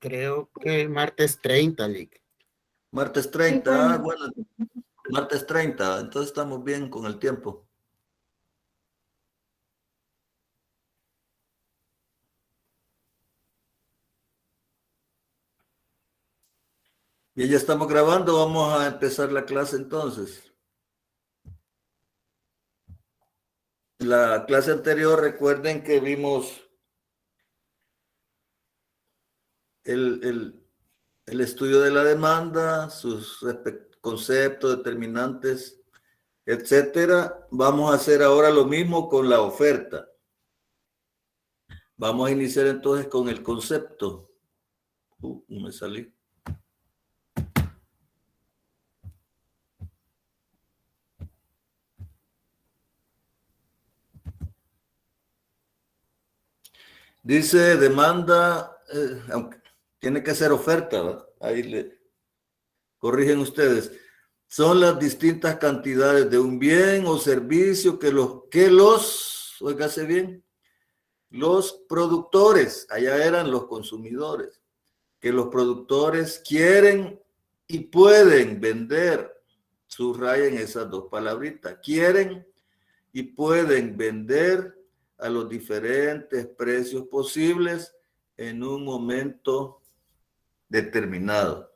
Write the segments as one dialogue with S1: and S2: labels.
S1: Creo que martes 30, Lick.
S2: Martes
S3: Sí,
S2: 30,
S3: bueno.
S2: bueno, martes 30, entonces estamos bien con el tiempo. Bien, ya estamos grabando, vamos a empezar la clase entonces. La clase anterior, recuerden que vimos el estudio de la demanda, sus conceptos, determinantes, etcétera. Vamos a hacer ahora lo mismo con la oferta. Vamos a iniciar entonces con el concepto. Me salí. Dice demanda, aunque tiene que ser oferta, ¿verdad? Ahí le corrigen ustedes. Son las distintas cantidades de un bien o servicio que óigase bien, los productores, allá eran los consumidores, que los productores quieren y pueden vender. Subrayen esas dos palabritas, quieren y pueden vender a los diferentes precios posibles en un momento determinado.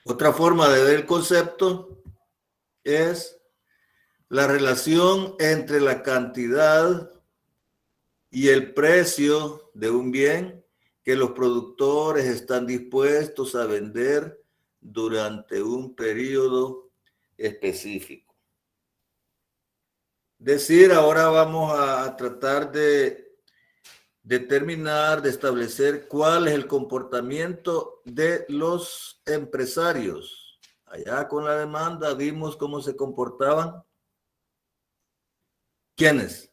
S2: Otra forma de ver el concepto es la relación entre la cantidad y el precio de un bien que los productores están dispuestos a vender durante un periodo específico. Decir, ahora vamos a tratar de determinar, de establecer cuál es el comportamiento de los empresarios. Allá con la demanda vimos cómo se comportaban. ¿Quiénes?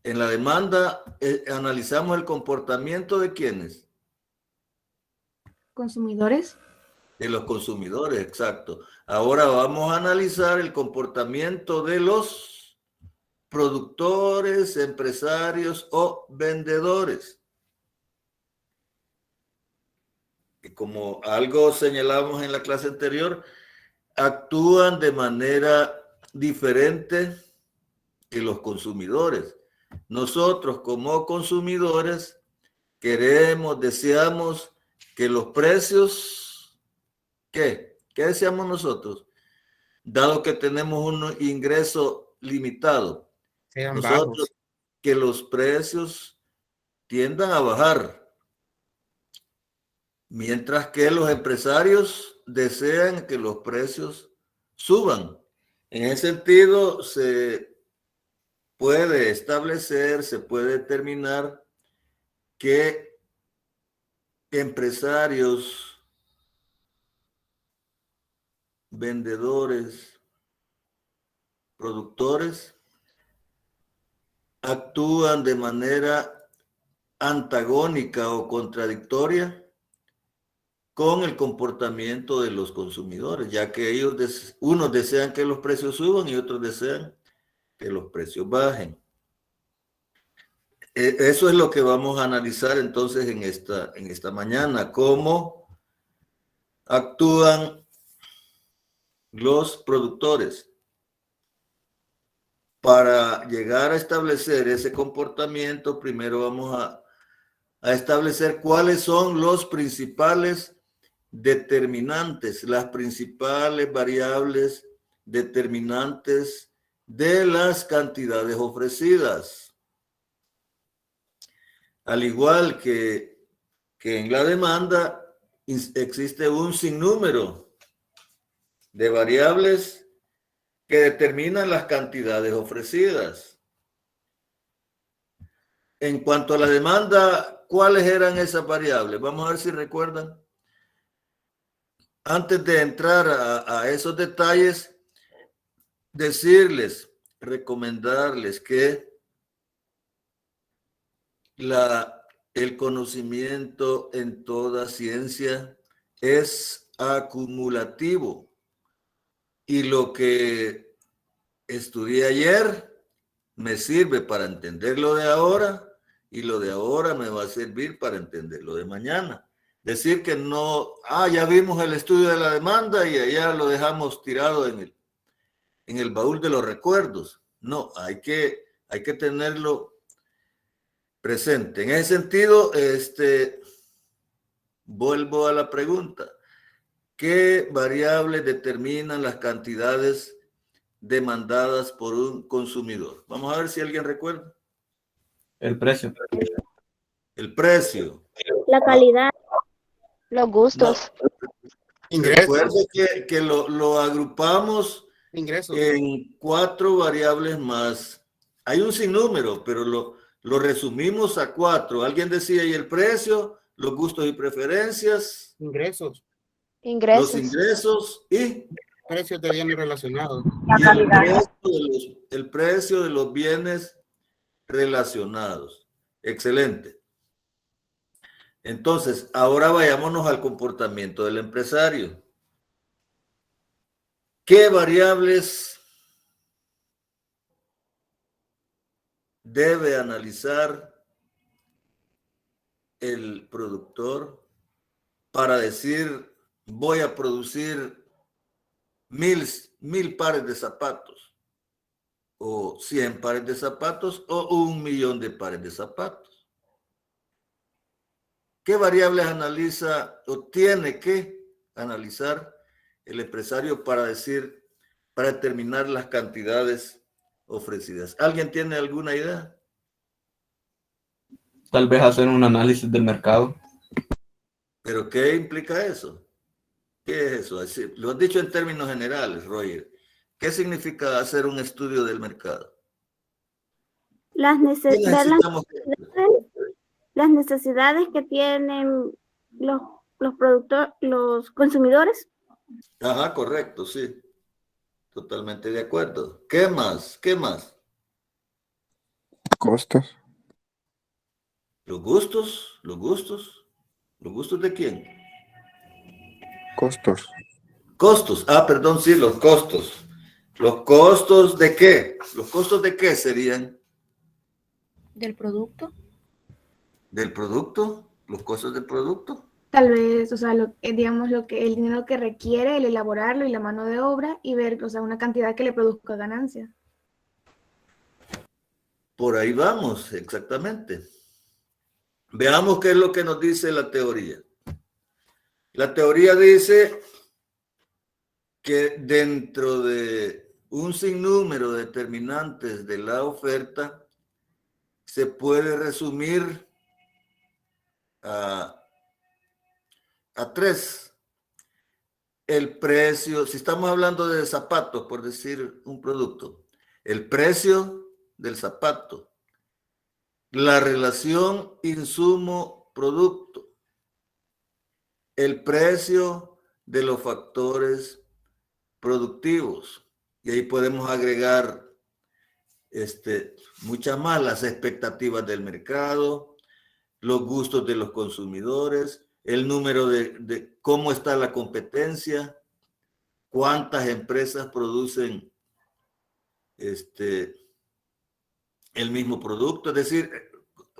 S2: En la demanda analizamos el comportamiento de quiénes.
S3: Consumidores.
S2: De los consumidores, exacto. Ahora vamos a analizar el comportamiento de los productores, empresarios o vendedores. Y como algo señalamos en la clase anterior, actúan de manera diferente que los consumidores. Nosotros como consumidores queremos, deseamos que los precios, ¿qué deseamos nosotros? Dado que tenemos un ingreso limitado,
S1: Sean
S2: nosotros
S1: bajos.
S2: que los precios tiendan a bajar, mientras que los empresarios desean que los precios suban. En ese sentido, se puede establecer, se puede determinar que empresarios, vendedores, productores actúan de manera antagónica o contradictoria con el comportamiento de los consumidores, ya que unos desean que los precios suban y otros desean que los precios bajen. Eso es lo que vamos a analizar entonces en esta mañana, cómo actúan los productores. Para llegar a establecer ese comportamiento, primero vamos a establecer cuáles son los principales determinantes, las principales variables determinantes de las cantidades ofrecidas. Al igual que en la demanda, existe un sinnúmero de variables que determinan las cantidades ofrecidas. En cuanto a la demanda, ¿cuáles eran esas variables? Vamos a ver si recuerdan. Antes de entrar a esos detalles, decirles, recomendarles que el conocimiento en toda ciencia es acumulativo. Y lo que estudié ayer me sirve para entender lo de ahora y lo de ahora me va a servir para entender lo de mañana. Decir que no, ya vimos el estudio de la demanda y allá lo dejamos tirado en el baúl de los recuerdos. No, hay que tenerlo presente. En ese sentido, vuelvo a la pregunta. ¿Qué variables determinan las cantidades demandadas por un consumidor? Vamos a ver si alguien recuerda.
S3: El precio.
S2: El precio.
S4: La calidad.
S5: Los gustos.
S2: No.
S1: Ingresos.
S2: Recuerde que lo agrupamos
S1: Ingresos.
S2: en 4 variables más. Hay un sinnúmero, pero lo resumimos a 4. Alguien decía, ¿y el precio? Los gustos y preferencias.
S1: Ingresos.
S5: Ingresos.
S2: Los ingresos y
S1: Precios de bienes relacionados.
S2: el precio de los bienes relacionados. Excelente. Entonces, ahora vayámonos al comportamiento del empresario. ¿Qué variables debe analizar el productor para decir, voy a producir 1000 pares de zapatos, o 100 pares de zapatos, o 1.000.000 de pares de zapatos? ¿Qué variables analiza o tiene que analizar el empresario para determinar las cantidades ofrecidas? ¿Alguien tiene alguna idea?
S3: Tal vez hacer un análisis del mercado.
S2: ¿Pero qué implica eso? ¿Qué es eso? Lo has dicho en términos generales, Roger. ¿Qué significa hacer un estudio del mercado?
S4: Las necesidades que tienen los consumidores.
S2: Ajá, correcto, sí. Totalmente de acuerdo. ¿Qué más? ¿Qué más?
S6: Costos.
S2: ¿Los gustos? ¿Los gustos? ¿Los gustos de quién?
S6: Costos.
S2: Costos. Perdón, sí, los costos. ¿Los costos de qué? ¿Los costos de qué serían?
S5: ¿Del producto?
S2: ¿Del producto? ¿Los costos del producto?
S7: Tal vez, o sea, digamos, el dinero que requiere el elaborarlo y la mano de obra y ver, o sea, una cantidad que le produzca ganancia.
S2: Por ahí vamos, exactamente. Veamos qué es lo que nos dice la teoría. La teoría dice que dentro de un sinnúmero de determinantes de la oferta se puede resumir a 3. El precio, si estamos hablando de zapatos, por decir un producto, el precio del zapato, la relación insumo-producto, el precio de los factores productivos, y ahí podemos agregar muchas más, las expectativas del mercado, los gustos de los consumidores, el número de cómo está la competencia, cuántas empresas producen el mismo producto. Es decir,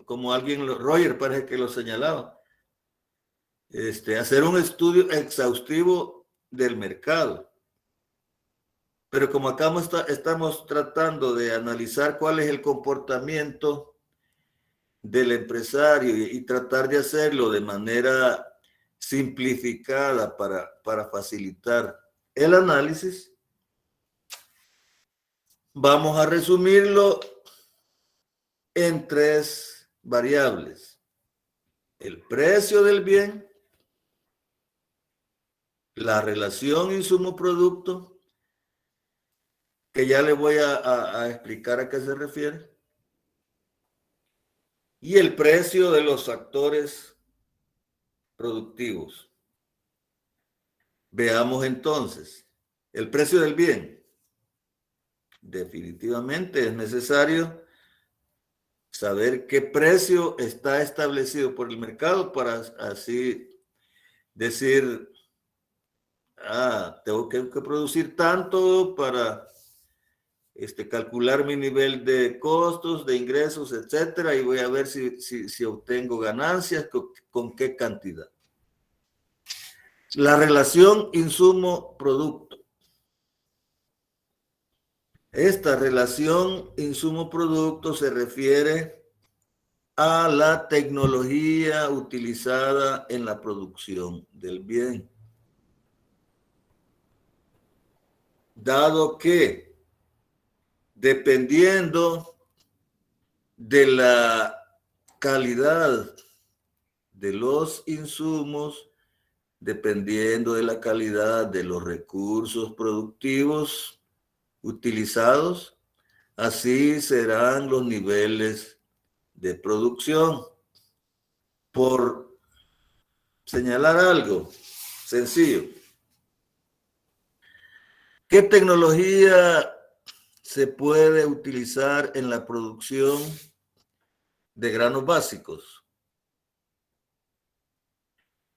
S2: como Roger parece que lo señalaba, hacer un estudio exhaustivo del mercado. Pero como acá estamos tratando de analizar cuál es el comportamiento del empresario y tratar de hacerlo de manera simplificada para facilitar el análisis, vamos a resumirlo en 3 variables: el precio del bien, la relación insumo-producto, que ya le voy a explicar a qué se refiere, y el precio de los factores productivos. Veamos entonces, el precio del bien. Definitivamente es necesario saber qué precio está establecido por el mercado para así decir, tengo que producir tanto para calcular mi nivel de costos, de ingresos, etcétera, y voy a ver si obtengo ganancias, con qué cantidad. La relación insumo-producto. Esta relación insumo-producto se refiere a la tecnología utilizada en la producción del bien. Dado que, dependiendo de la calidad de los insumos, dependiendo de la calidad de los recursos productivos utilizados, así serán los niveles de producción. Por señalar algo sencillo, ¿qué tecnología se puede utilizar en la producción de granos básicos?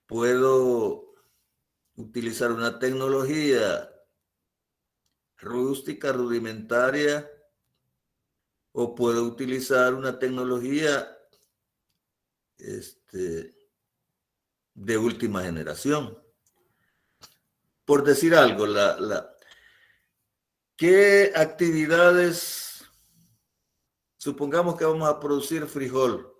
S2: Puedo utilizar una tecnología rústica, rudimentaria, o puedo utilizar una tecnología de última generación. Por decir algo, ¿qué actividades? Supongamos que vamos a producir frijol.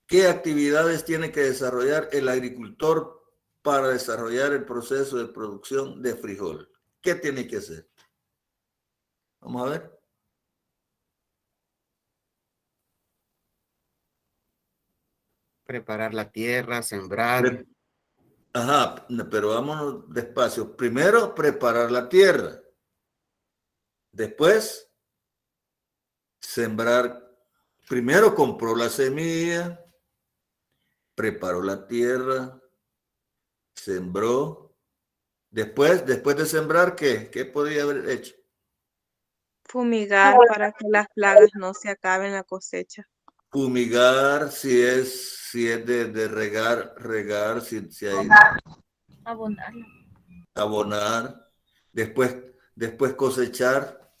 S2: ¿Qué actividades tiene que desarrollar el agricultor para desarrollar el proceso de producción de frijol? ¿Qué tiene que hacer? Vamos a ver.
S1: Preparar la tierra, sembrar.
S2: Ajá, pero vámonos despacio. Primero, preparar la tierra. Después, sembrar. Primero compró la semilla, preparó la tierra, sembró. Después de sembrar, ¿qué podría haber hecho?
S6: Fumigar para que las plagas no se acaben en la cosecha.
S2: Fumigar, si es de regar, si hay.
S5: Abonarla.
S2: Abonar, después cosechar.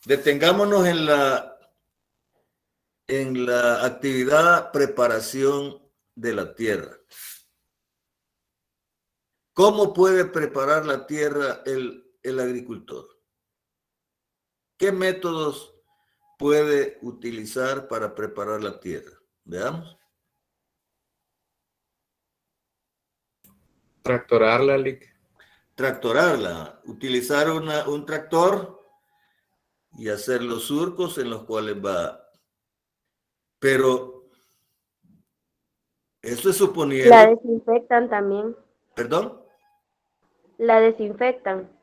S2: Detengámonos en la actividad preparación de la tierra. ¿Cómo puede preparar la tierra el agricultor? ¿Qué métodos puede utilizar para preparar la tierra? Veamos.
S3: Tractorarla, Lick.
S2: Tractorarla. Utilizar un tractor y hacer los surcos en los cuales va. Pero eso es suponiendo.
S4: La desinfectan también.
S2: ¿Perdón?
S4: La desinfectan.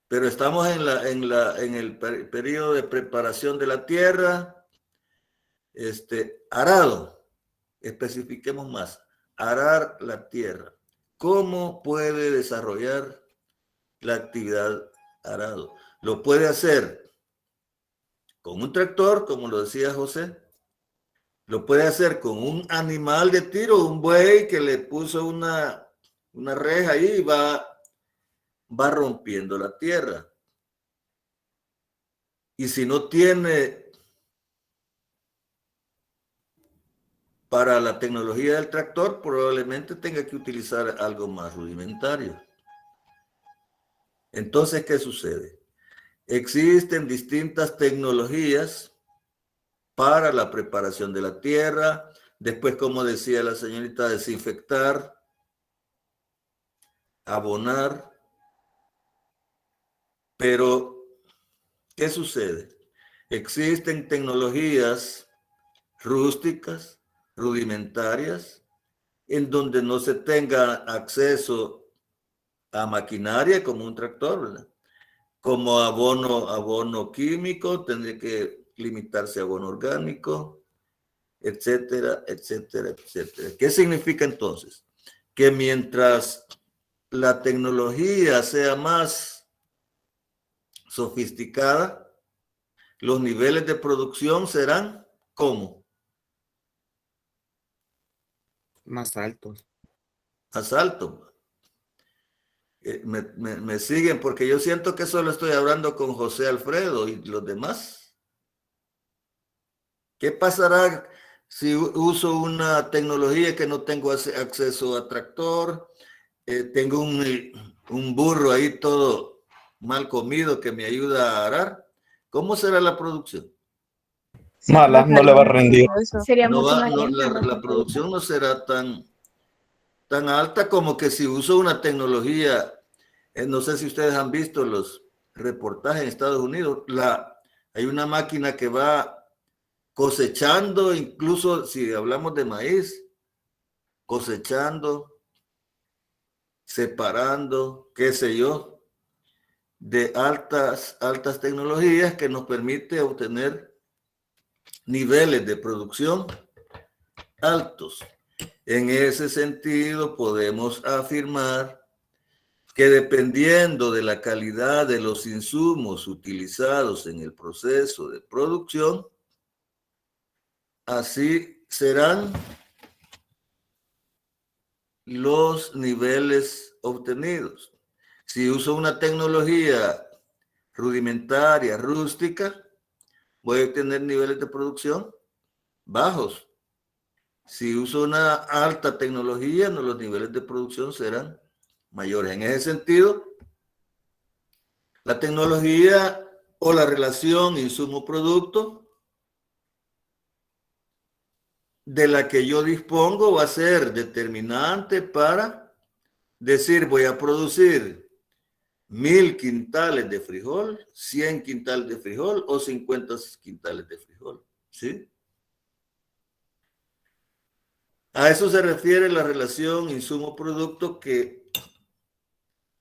S2: Pero estamos en el periodo de preparación de la tierra. Arado. Especifiquemos más. Arar la tierra. ¿Cómo puede desarrollar la actividad arado? Lo puede hacer con un tractor, como lo decía José. Lo puede hacer con un animal de tiro, un buey que le puso una reja ahí y va rompiendo la tierra. Y si no tiene para la tecnología del tractor, probablemente tenga que utilizar algo más rudimentario. Entonces, ¿qué sucede? Existen distintas tecnologías para la preparación de la tierra. Después, como decía la señorita, desinfectar, abonar. Pero, ¿qué sucede? Existen tecnologías rústicas, rudimentarias, en donde no se tenga acceso a maquinaria como un tractor, ¿verdad? Como abono químico, tendría que limitarse a abono orgánico, etcétera, etcétera, etcétera. ¿Qué significa entonces? Que mientras la tecnología sea más sofisticada, los niveles de producción serán ¿cómo?
S1: Más altos.
S2: Más altos. me siguen, porque yo siento que solo estoy hablando con José Alfredo y los demás. ¿Qué pasará si uso una tecnología que no tengo acceso a tractor? Tengo un burro ahí todo mal comido que me ayuda a arar. ¿Cómo será la producción?
S3: Mala, no le va a rendir.
S7: Sería
S2: No
S7: mucho
S2: va,
S7: más
S2: no,
S7: lenta, más
S2: la
S7: complicada.
S2: producción no será tan alta como que si uso una tecnología. No sé si ustedes han visto los reportajes en Estados Unidos. Hay una máquina que va cosechando, incluso si hablamos de maíz, cosechando, separando, qué sé yo, de altas tecnologías que nos permite obtener niveles de producción altos. En ese sentido, podemos afirmar que dependiendo de la calidad de los insumos utilizados en el proceso de producción, así serán los niveles obtenidos. Si uso una tecnología rudimentaria, rústica, voy a obtener niveles de producción bajos. Si uso una alta tecnología, los niveles de producción serán mayores. En ese sentido, la tecnología o la relación insumo-producto de la que yo dispongo va a ser determinante para decir voy a producir 1000 quintales de frijol, 100 quintales de frijol o 50 quintales de frijol. ¿Sí? A eso se refiere la relación insumo-producto que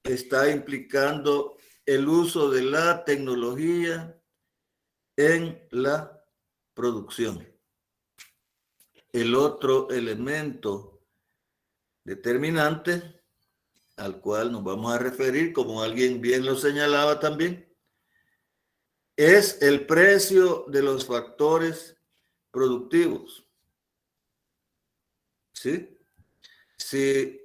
S2: está implicando el uso de la tecnología en la producción. El otro elemento determinante al cual nos vamos a referir, como alguien bien lo señalaba también, es el precio de los factores productivos. ¿Sí? Si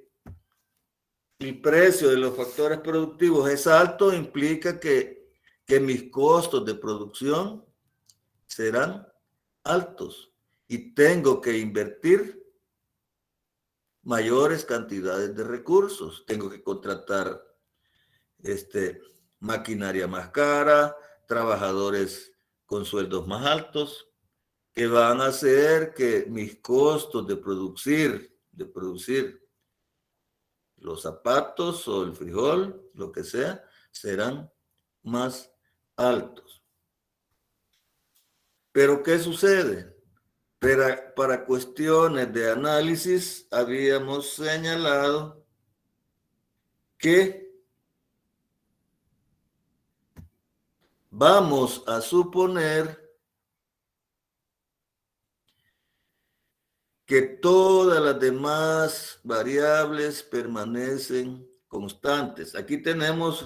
S2: el precio de los factores productivos es alto, implica que mis costos de producción serán altos y tengo que invertir mayores cantidades de recursos. Tengo que contratar maquinaria más cara, trabajadores con sueldos más altos, que van a hacer que mis costos de producir los zapatos o el frijol, lo que sea, serán más altos. Pero ¿qué sucede? Para cuestiones de análisis habíamos señalado que vamos a suponer que todas las demás variables permanecen constantes. Aquí tenemos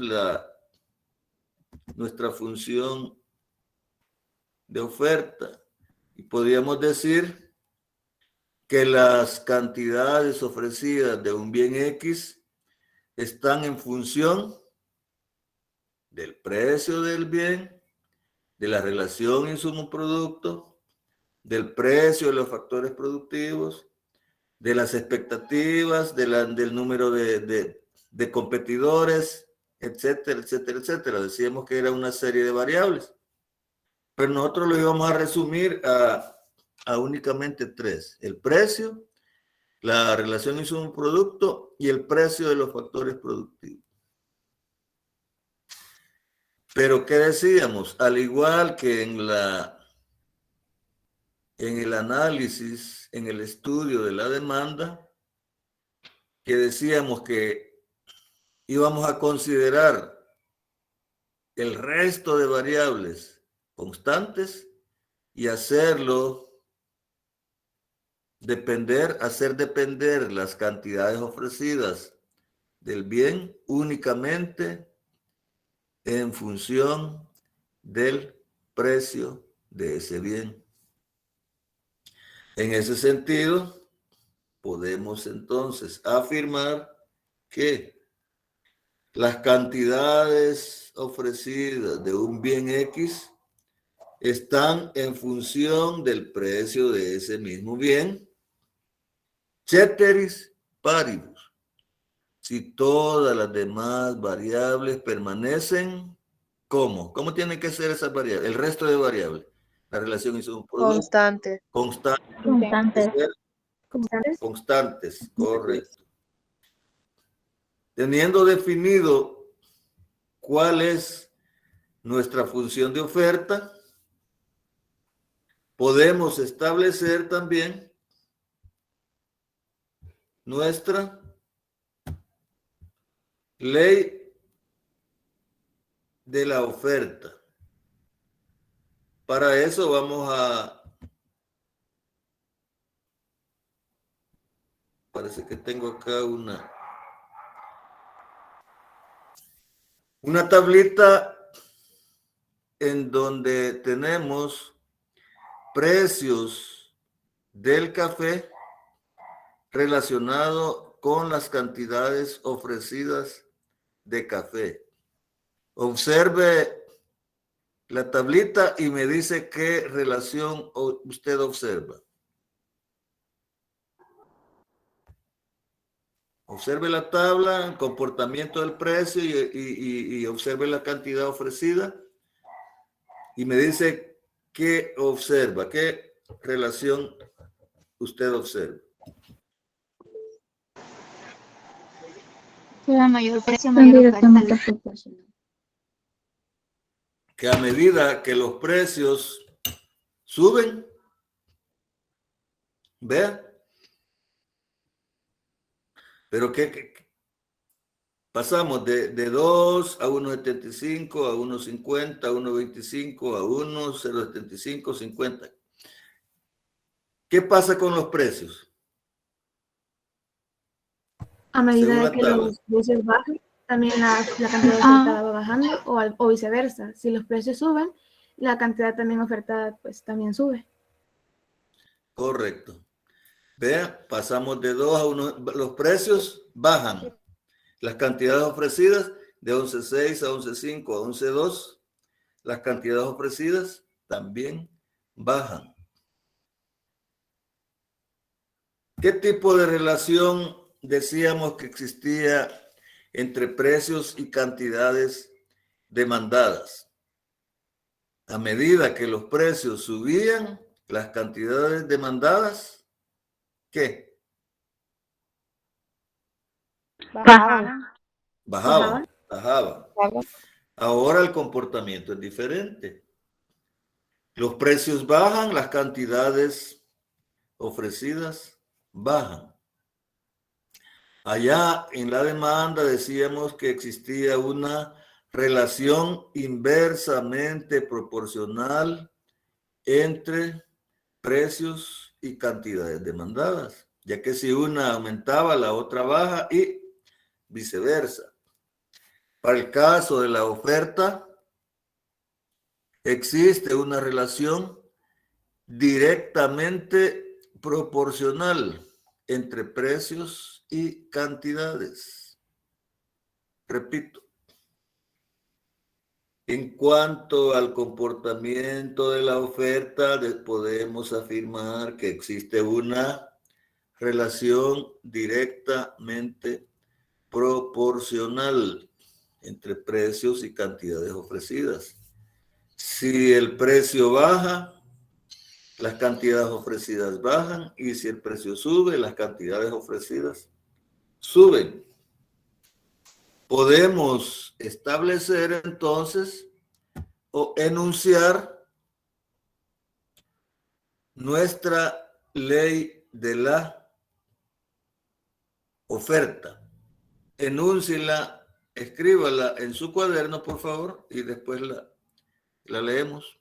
S2: nuestra función de oferta y podríamos decir que las cantidades ofrecidas de un bien X están en función del precio del bien, de la relación insumo-producto, del precio de los factores productivos, de las expectativas, del número de competidores, etcétera, etcétera, etcétera. Decíamos que era una serie de variables, pero nosotros lo íbamos a resumir a únicamente 3. El precio, la relación insumo-producto y el precio de los factores productivos. Pero ¿qué decíamos? Al igual que en el análisis, en el estudio de la demanda, que decíamos que íbamos a considerar el resto de variables constantes y hacer depender las cantidades ofrecidas del bien únicamente en función del precio de ese bien. En ese sentido, podemos entonces afirmar que las cantidades ofrecidas de un bien X están en función del precio de ese mismo bien, ceteris paribus. Si todas las demás variables permanecen, ¿cómo? ¿Cómo tienen que ser esas variables? El resto de variables. La relación insumo-producto.
S6: Constante.
S5: Constantes.
S7: ¿Constantes?
S2: Constantes, correcto. Teniendo definido cuál es nuestra función de oferta, podemos establecer también nuestra ley de la oferta. Para eso vamos a... Parece que tengo acá una tablita en donde tenemos precios del café relacionado con las cantidades ofrecidas de café. Observe la tablita y me dice qué relación usted observa. Observe la tabla, el comportamiento del precio y observe la cantidad ofrecida y me dice qué observa, qué relación usted observa.
S8: La mayor precio, mayor oferta.
S2: Que a medida que los precios suben, vea, pero ¿qué? Pasamos de 2 a 1.75, a 1.50, a 1.25, a 1.075, 50. ¿Qué pasa con los precios?
S7: A medida
S2: Según
S7: de
S2: la
S7: que
S2: tabla.
S7: los precios bajan, también la cantidad ofertada va bajando o viceversa. Si los precios suben, la cantidad también ofertada pues también sube.
S2: Correcto. Vea, pasamos de 2 a 1. Los precios bajan. Las cantidades ofrecidas de 11.6 a 11.5 a 11.2. Las cantidades ofrecidas también bajan. ¿Qué tipo de relación decíamos que existía entre precios y cantidades demandadas? A medida que los precios subían, las cantidades demandadas, ¿qué?
S4: Bajaban.
S2: Bajaban. Ahora el comportamiento es diferente. Los precios bajan, las cantidades ofrecidas bajan. Allá en la demanda decíamos que existía una relación inversamente proporcional entre precios y cantidades demandadas, ya que si una aumentaba, la otra baja y viceversa. Para el caso de la oferta, existe una relación directamente proporcional entre precios y cantidades. Repito, en cuanto al comportamiento de la oferta, podemos afirmar que existe una relación directamente proporcional entre precios y cantidades ofrecidas. Si el precio baja, las cantidades ofrecidas bajan, y si el precio sube, las cantidades ofrecidas suben. Podemos establecer entonces o enunciar nuestra ley de la oferta. Enúnciela, escríbala en su cuaderno, por favor, y después la leemos.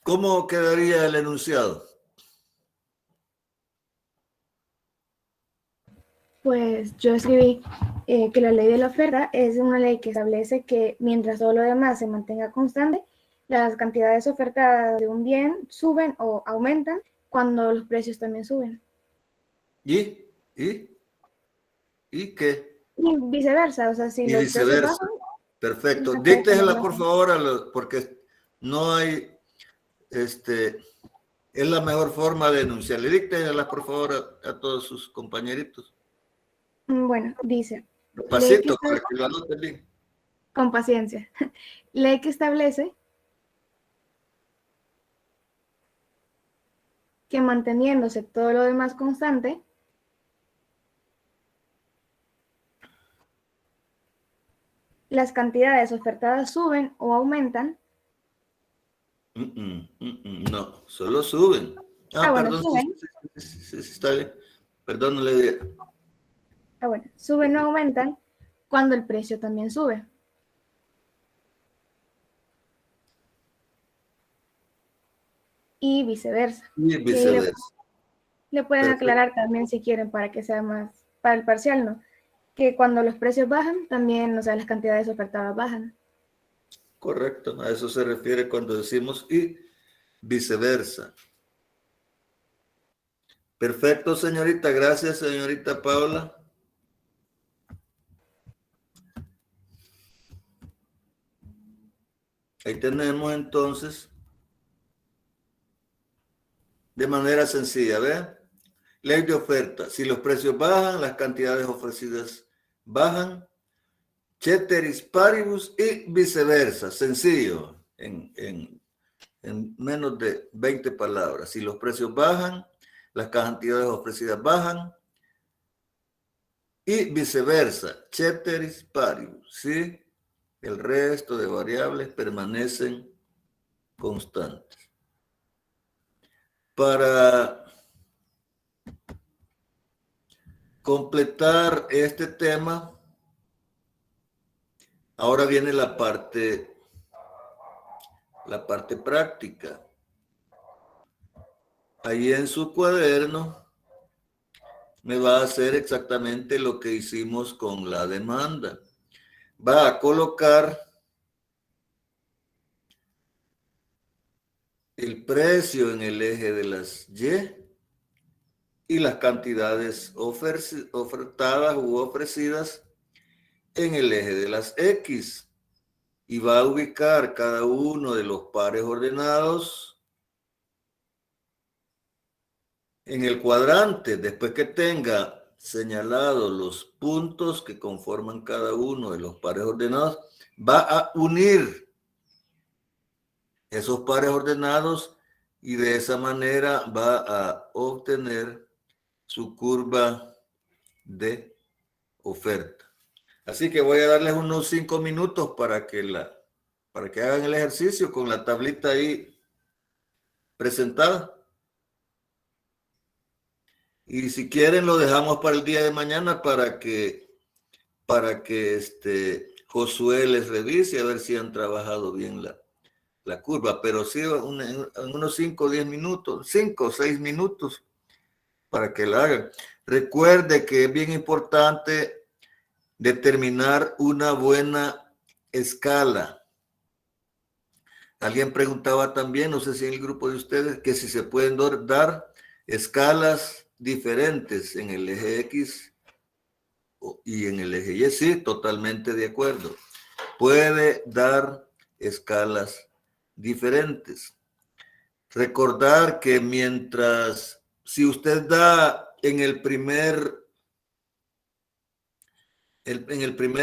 S2: ¿Cómo quedaría el enunciado?
S7: Pues yo escribí que la ley de la oferta es una ley que establece que mientras todo lo demás se mantenga constante, las cantidades ofertadas de un bien suben o aumentan cuando los precios también suben.
S2: ¿Y qué?
S7: Y viceversa, o sea, si
S2: Y
S7: los
S2: viceversa.
S7: precios bajan,
S2: Perfecto.
S7: las cantidades
S2: Díctesela,
S7: bajan.
S2: por favor, porque no hay, es la mejor forma de enunciarle. Díctesela, por favor, a todos sus compañeritos.
S7: Bueno, dice,
S2: Pasito, para que lo anoten bien.
S7: con paciencia, ley que establece que manteniéndose todo lo demás constante, las cantidades ofertadas suben o aumentan.
S2: No, solo suben.
S7: Bueno,
S2: Perdón,
S7: suben.
S2: sí, está bien. Perdón, no le di.
S7: Bueno, suben o aumentan cuando el precio también sube. Y viceversa.
S2: Y viceversa.
S7: Le pueden
S2: Perfecto.
S7: aclarar también si quieren para que sea más, para el parcial, ¿no? Que cuando los precios bajan, también, o sea, las cantidades ofertadas bajan.
S2: Correcto, a eso se refiere cuando decimos y viceversa. Perfecto, señorita. Gracias, señorita Paula. Ahí tenemos entonces, de manera sencilla, ¿ve? Ley de oferta. Si los precios bajan, las cantidades ofrecidas bajan. Ceteris paribus y viceversa. Sencillo, en menos de 20 palabras. Si los precios bajan, las cantidades ofrecidas bajan. Y viceversa. Ceteris paribus. ¿Sí? El resto de variables permanecen constantes. Para completar este tema, ahora viene la parte práctica. Ahí en su cuaderno me va a hacer exactamente lo que hicimos con la demanda. Va a colocar el precio en el eje de las Y las cantidades ofertadas u ofrecidas en el eje de las X. Y va a ubicar cada uno de los pares ordenados en el cuadrante. Después que tenga señalados los puntos que conforman cada uno de los pares ordenados, va a unir esos pares ordenados y de esa manera va a obtener su curva de oferta. Así que voy a darles unos 5 minutos para que hagan el ejercicio con la tablita ahí presentada. Y si quieren lo dejamos para el día de mañana para que Josué les revise a ver si han trabajado bien la curva, pero sí en unos 5 o 10 minutos, 5 o 6 minutos para que la hagan. Recuerde que es bien importante determinar una buena escala. Alguien preguntaba también, no sé si en el grupo de ustedes, que si se pueden dar escalas diferentes en el eje X y en el eje Y. Sí, totalmente de acuerdo. Puede dar escalas diferentes. Recordar que si usted da en el primer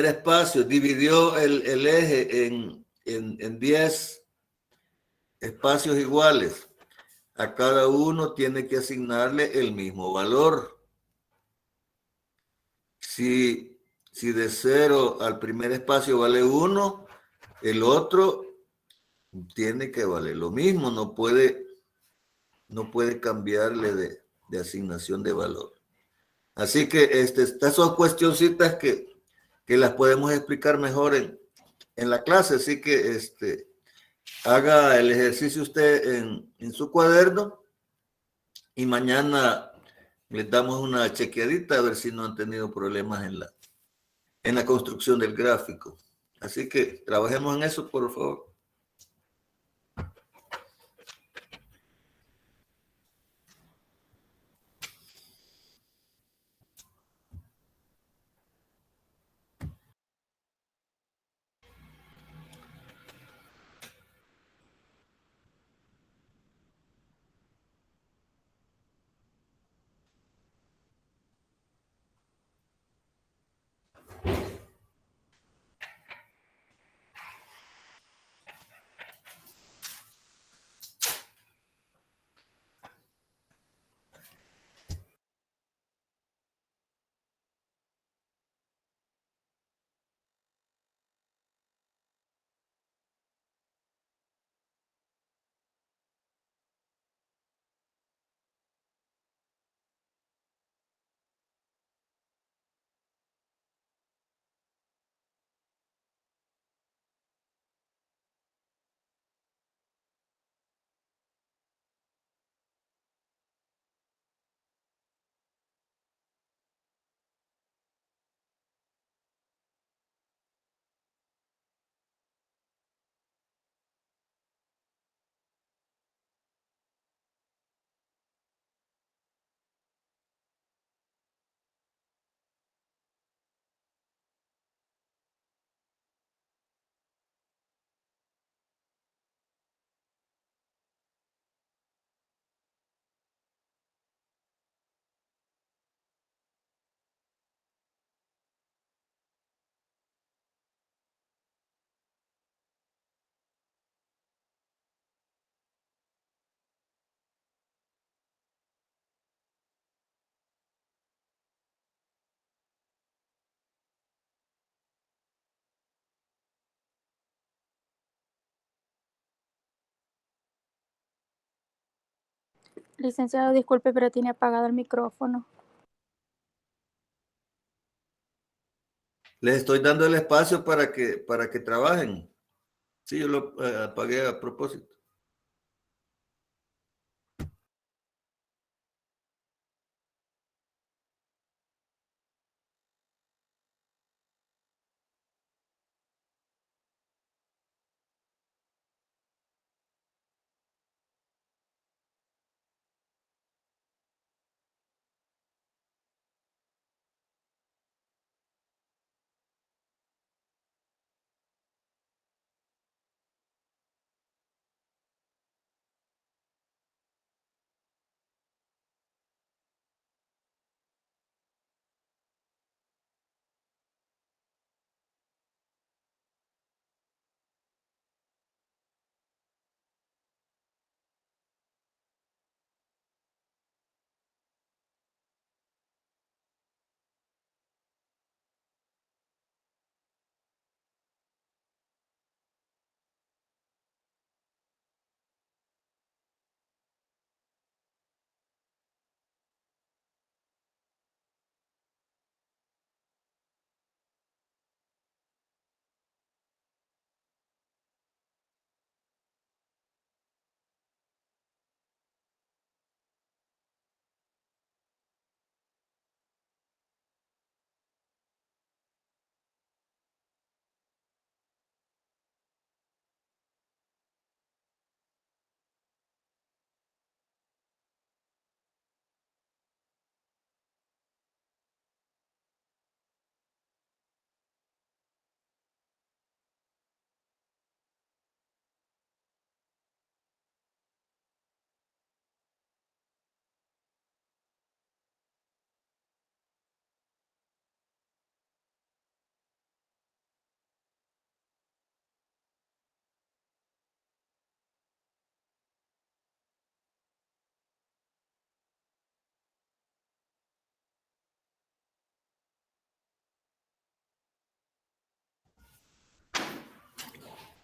S2: espacio, dividió el eje en 10 espacios iguales, a cada uno tiene que asignarle el mismo valor. Si de 0 al primer espacio vale 1, el otro tiene que valer lo mismo, no puede cambiarle de asignación de valor. Así que estas son cuestioncitas que las podemos explicar mejor en la clase, así que haga el ejercicio usted en su cuaderno y mañana les damos una chequeadita a ver si no han tenido problemas en la construcción del gráfico. Así que trabajemos en eso, por favor.
S8: Licenciado, disculpe, pero tiene apagado el micrófono.
S2: Les estoy dando el espacio para que trabajen. Sí, yo lo apagué a propósito.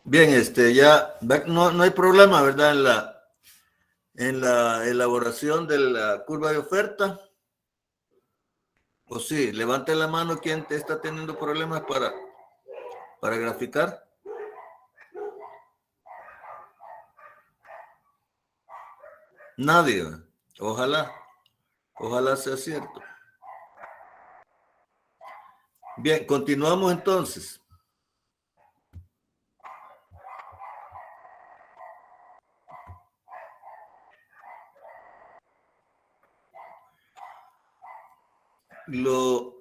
S2: Bien, ya no hay problema, ¿verdad? En la elaboración de la curva de oferta. O sí, levante la mano quien te está teniendo problemas para graficar. Nadie. Ojalá sea cierto. Bien, continuamos entonces. Lo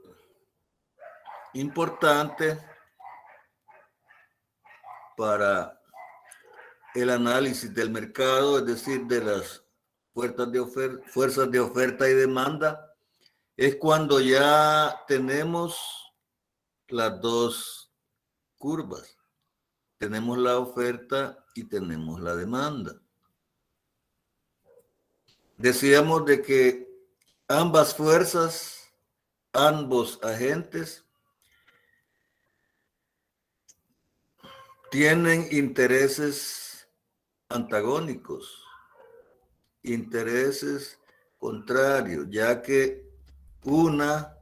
S2: importante para el análisis del mercado, es decir, de las fuerzas de oferta y demanda, es cuando ya tenemos las dos curvas. Tenemos la oferta y tenemos la demanda. Decíamos de que ambas fuerzas, ambos agentes, tienen intereses antagónicos, intereses contrarios, ya que una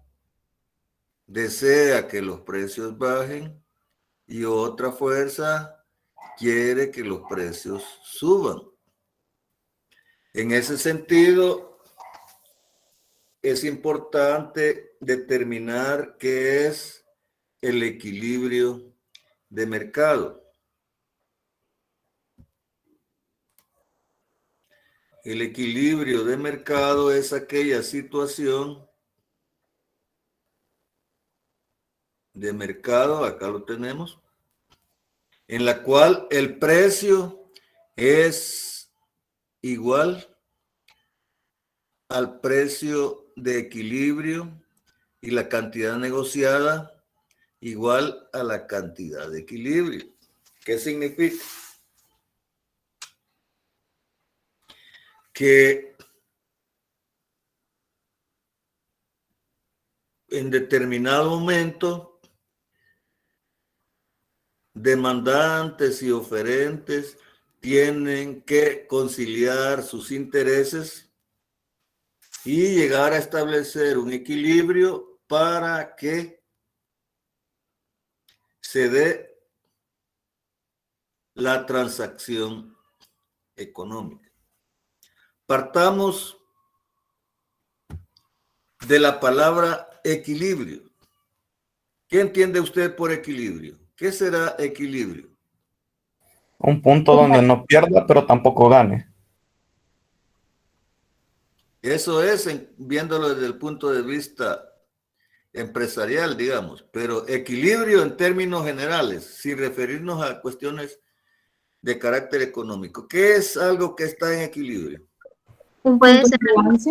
S2: desea que los precios bajen y otra fuerza quiere que los precios suban. En ese sentido, es importante determinar qué es el equilibrio de mercado. El equilibrio de mercado es aquella situación de mercado, acá lo tenemos, en la cual el precio es igual al precio de equilibrio y la cantidad negociada igual a la cantidad de equilibrio. ¿Qué significa? Que en determinado momento demandantes y oferentes tienen que conciliar sus intereses y llegar a establecer un equilibrio para que se dé la transacción económica. Partamos de la palabra equilibrio. ¿Qué entiende usted por equilibrio? ¿Qué será equilibrio?
S3: Un punto donde no pierda, pero tampoco gane.
S2: Eso es viéndolo desde el punto de vista empresarial, digamos, pero equilibrio en términos generales, sin referirnos a cuestiones de carácter económico. ¿Qué es algo que está en equilibrio?
S5: Puede ser un balance,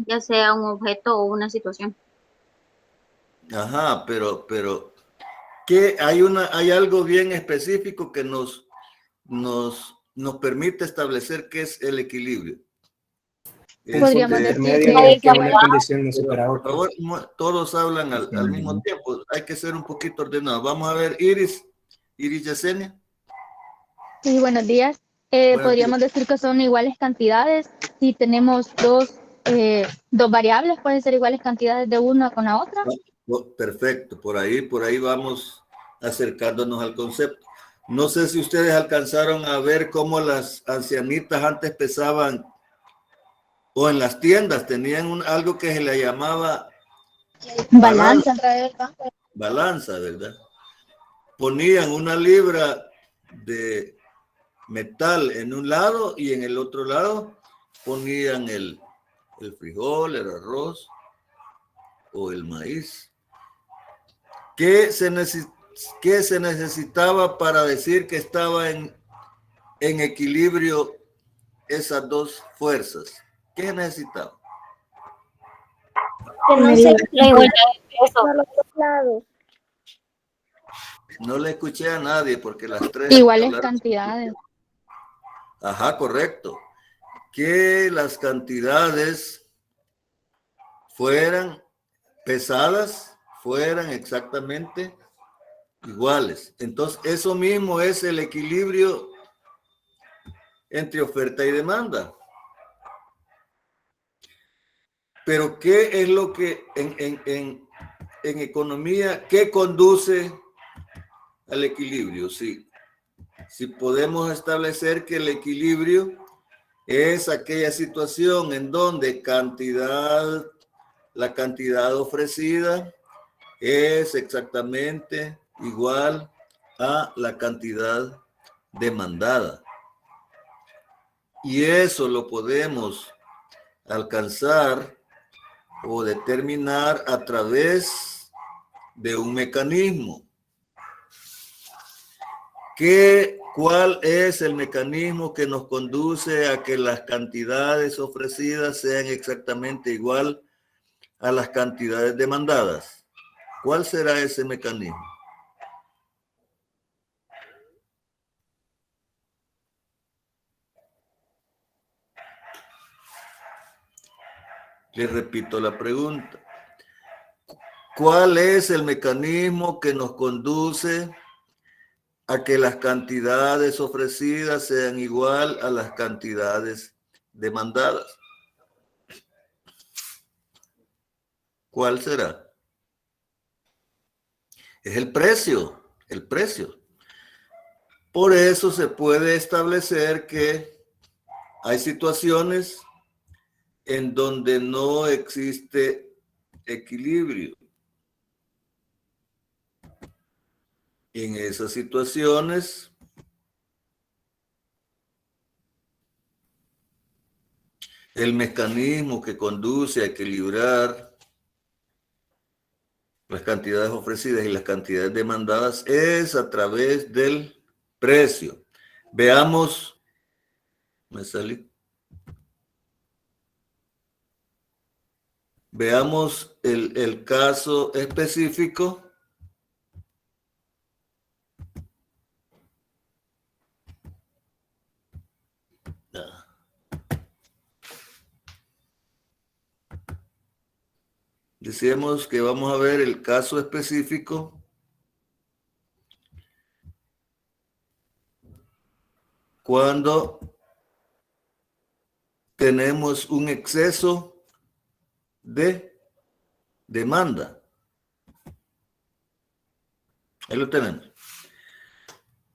S5: ya sea un objeto o una situación.
S2: Ajá, pero ¿qué? Hay algo bien específico que nos permite establecer qué es el equilibrio.
S8: Podríamos decir
S9: que una condición no supera
S2: Por
S9: otra.
S2: favor, todos hablan al mismo tiempo. Hay que ser un poquito ordenados. Vamos a ver, Iris Yesenia.
S8: Sí, buenos días. Podríamos decir que son iguales cantidades. Si tenemos dos variables, pueden ser iguales cantidades de una con la otra.
S2: Perfecto, por ahí vamos acercándonos al concepto. No sé si ustedes alcanzaron a ver cómo las ancianitas antes pesaban, o en las tiendas tenían algo que se le llamaba
S8: Balanza.
S2: Balanza, ¿verdad? Ponían una libra de metal en un lado y en el otro lado ponían el frijol, el arroz o el maíz. ¿Qué se necesitaba para decir que estaba en equilibrio esas dos fuerzas? ¿Qué se necesitaba?
S5: Que no sea la igualdad de peso.
S2: No le escuché a nadie porque las tres...
S8: Iguales cantidades.
S2: Ajá, correcto. Que las cantidades fueran pesadas, fueran exactamente iguales. Entonces, eso mismo es el equilibrio entre oferta y demanda. Pero ¿qué es lo que en economía, qué conduce al equilibrio? Si podemos establecer que el equilibrio es aquella situación en donde la cantidad ofrecida es exactamente igual a la cantidad demandada. Y eso lo podemos alcanzar o determinar a través de un mecanismo. ¿Cuál es el mecanismo que nos conduce a que las cantidades ofrecidas sean exactamente igual a las cantidades demandadas? ¿Cuál será ese mecanismo? Les repito la pregunta. ¿Cuál es el mecanismo que nos conduce a que las cantidades ofrecidas sean igual a las cantidades demandadas? ¿Cuál será? Es el precio, el precio. Por eso se puede establecer que hay situaciones en donde no existe equilibrio. En esas situaciones, el mecanismo que conduce a equilibrar las cantidades ofrecidas y las cantidades demandadas es a través del precio. Veamos, me salí. Veamos el caso específico. Decíamos que vamos a ver el caso específico cuando tenemos un exceso de demanda. Ahí lo tenemos.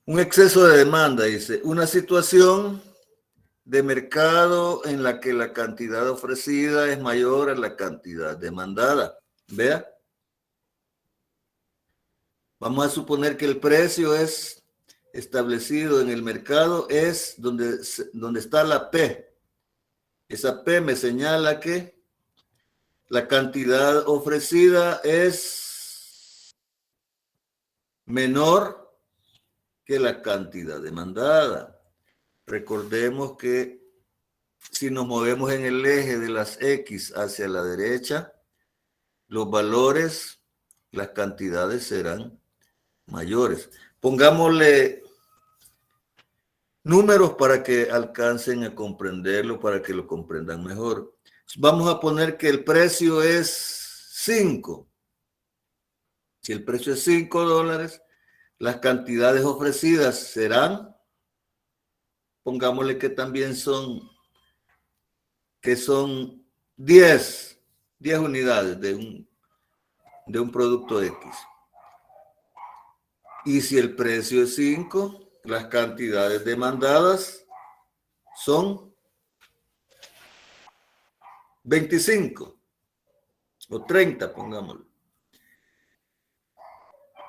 S2: Un exceso de demanda, dice, una situación de mercado en la que la cantidad ofrecida es mayor a la cantidad demandada. Vea. Vamos a suponer que el precio es establecido en el mercado, es donde está la P. Esa P me señala que la cantidad ofrecida es menor que la cantidad demandada. Recordemos que si nos movemos en el eje de las X hacia la derecha, los valores, las cantidades serán mayores. Pongámosle números para que alcancen a comprenderlo, para que lo comprendan mejor. Vamos a poner que el precio es 5. Si el precio es $5, las cantidades ofrecidas serán, pongámosle que también son 10 unidades de un producto X. Y si el precio es 5, las cantidades demandadas son 25 o 30, pongámoslo.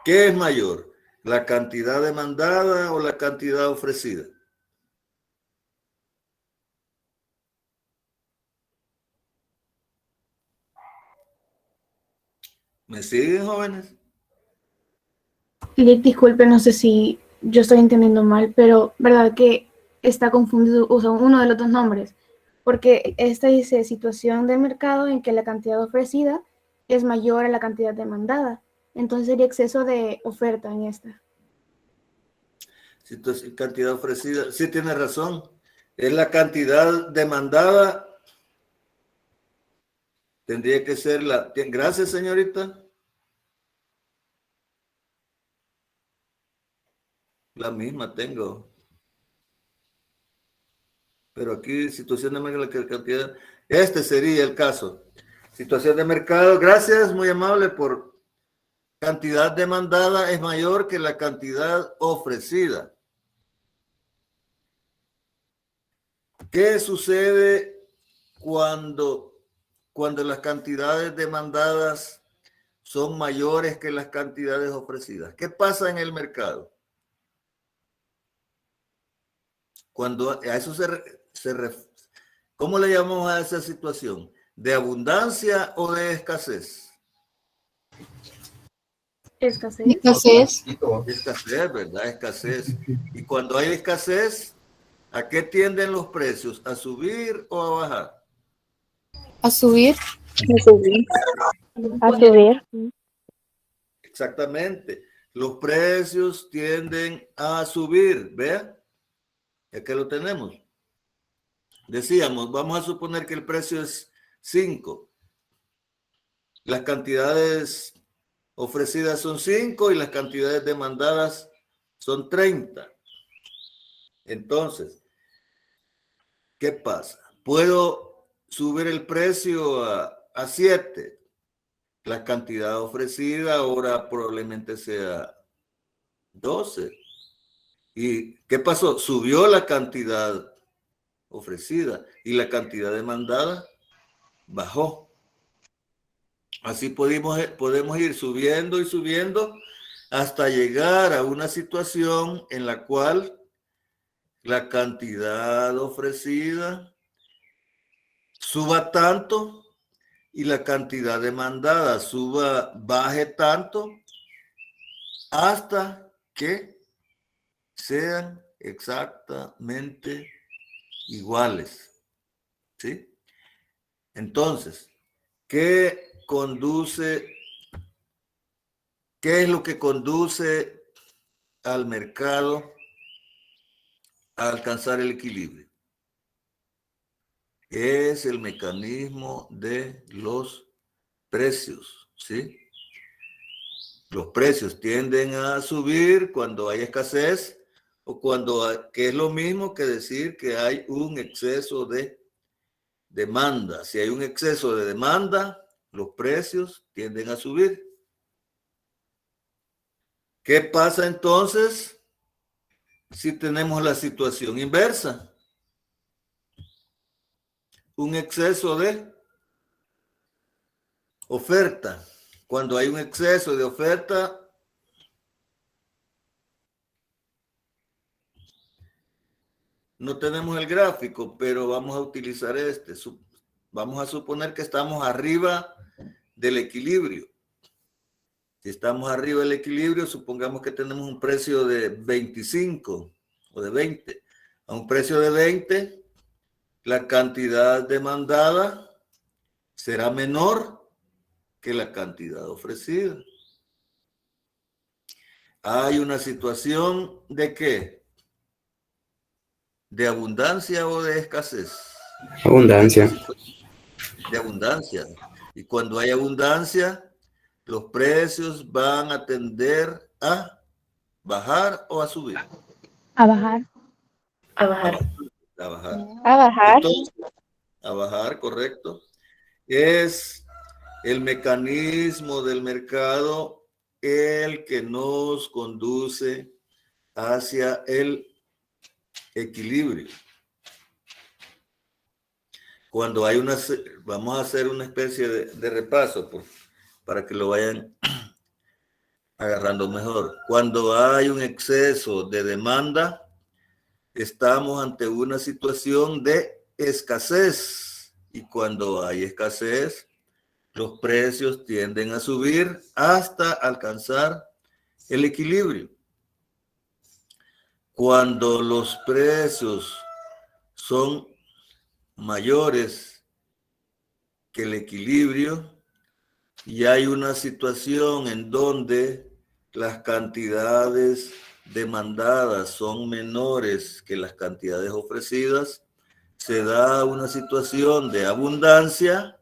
S2: ¿Qué es mayor? ¿La cantidad demandada o la cantidad ofrecida? ¿Me siguen, jóvenes?
S7: Disculpe, no sé si yo estoy entendiendo mal, pero verdad que está confundido, usa uno de los dos nombres, porque esta dice situación de mercado en que la cantidad ofrecida es mayor a la cantidad demandada. Entonces sería exceso de oferta en esta.
S2: Situación, cantidad ofrecida, sí tiene razón. Es la cantidad demandada. Tendría que ser la... Gracias, señorita. La misma tengo. Pero aquí, situación de mercado, la cantidad... Este sería el caso. Situación de mercado. Gracias, muy amable por... Cantidad demandada es mayor que la cantidad ofrecida. Ok, ¿Qué sucede cuando las cantidades demandadas son mayores que las cantidades ofrecidas? ¿Qué pasa en el mercado? Cuando a eso ¿cómo le llamamos a esa situación? ¿De abundancia o de escasez?
S7: Escasez.
S2: Escasez, ¿verdad? Escasez. Y cuando hay escasez, ¿a qué tienden los precios? ¿A subir o a bajar?
S4: A subir.
S8: A subir.
S2: Exactamente. Los precios tienden a subir. Vea, aquí lo tenemos. Decíamos, vamos a suponer que el precio es 5. Las cantidades ofrecidas son 5 y las cantidades demandadas son 30. Entonces, ¿qué pasa? Puedo subir el precio a 7. La cantidad ofrecida ahora probablemente sea 12. ¿Y qué pasó? Subió la cantidad ofrecida y la cantidad demandada bajó. Así podemos ir subiendo y subiendo hasta llegar a una situación en la cual la cantidad ofrecida suba tanto y la cantidad demandada baje tanto hasta que sean exactamente iguales. ¿Sí? Entonces, ¿qué es lo que conduce al mercado a alcanzar el equilibrio? Es el mecanismo de los precios, ¿sí? Los precios tienden a subir cuando hay escasez o que es lo mismo que decir que hay un exceso de demanda. Si hay un exceso de demanda, los precios tienden a subir. ¿Qué pasa entonces si tenemos la situación inversa? Un exceso de oferta. Cuando hay un exceso de oferta, no tenemos el gráfico, pero vamos a utilizar este. Vamos a suponer que estamos arriba del equilibrio. Si estamos arriba del equilibrio, supongamos que tenemos un precio de 25 o de 20. A un precio de 20, la cantidad demandada será menor que la cantidad ofrecida. Hay una situación de ¿qué? ¿De abundancia o de escasez?
S9: Abundancia.
S2: De abundancia. Y cuando hay abundancia, los precios van a tender a bajar o a subir.
S8: A bajar.
S4: A bajar.
S2: A bajar.
S8: A bajar.
S2: Entonces, a bajar, correcto. Es el mecanismo del mercado el que nos conduce hacia el equilibrio. Cuando hay vamos a hacer una especie de repaso para que lo vayan agarrando mejor. Cuando hay un exceso de demanda, estamos ante una situación de escasez. Y cuando hay escasez, los precios tienden a subir hasta alcanzar el equilibrio. Cuando los precios son mayores que el equilibrio y hay una situación en donde las cantidades demandadas son menores que las cantidades ofrecidas, se da una situación de abundancia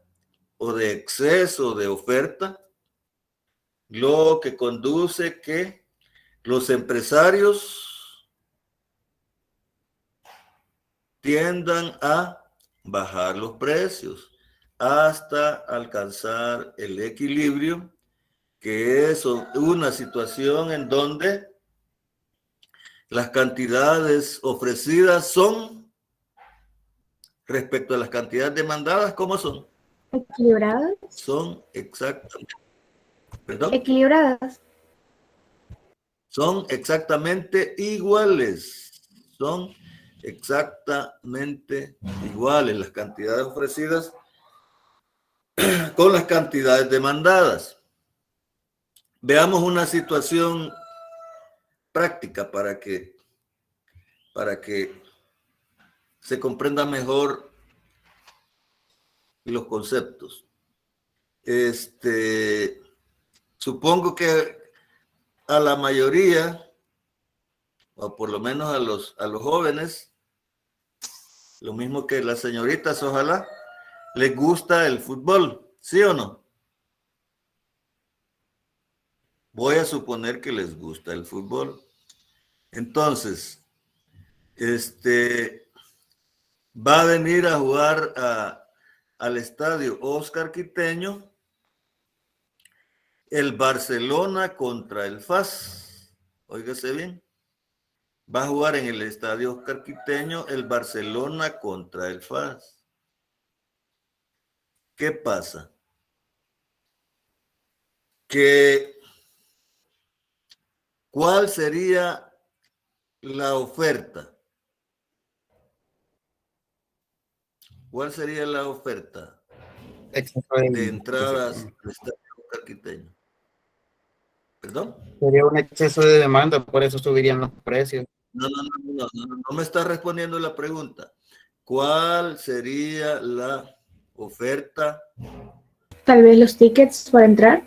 S2: o de exceso de oferta, lo que conduce que los empresarios tiendan a bajar los precios hasta alcanzar el equilibrio, que es una situación en donde las cantidades ofrecidas son respecto a las cantidades demandadas, ¿cómo son?
S7: Equilibradas.
S2: Son exactamente, perdón,
S7: Equilibradas.
S2: son exactamente iguales. Son exactamente iguales las cantidades ofrecidas con las cantidades demandadas. Veamos una situación práctica para que se comprenda mejor los conceptos. Supongo que a la mayoría, o por lo menos a los jóvenes, lo mismo que las señoritas, ojalá, les gusta el fútbol, ¿sí o no? Voy a suponer que les gusta el fútbol. Entonces, va a venir a jugar al estadio Óscar Quiteño el Barcelona contra el FAS. Óigase bien. Va a jugar en el estadio Óscar Quiteño el Barcelona contra el FAS. ¿Qué pasa? ¿Cuál sería la oferta? ¿Cuál sería la oferta de entradas al estadio Óscar Quiteño? ¿Perdón?
S9: Sería un exceso de demanda, por eso subirían los precios.
S2: No me está respondiendo la pregunta. ¿Cuál sería la oferta?
S7: Tal vez los tickets para entrar.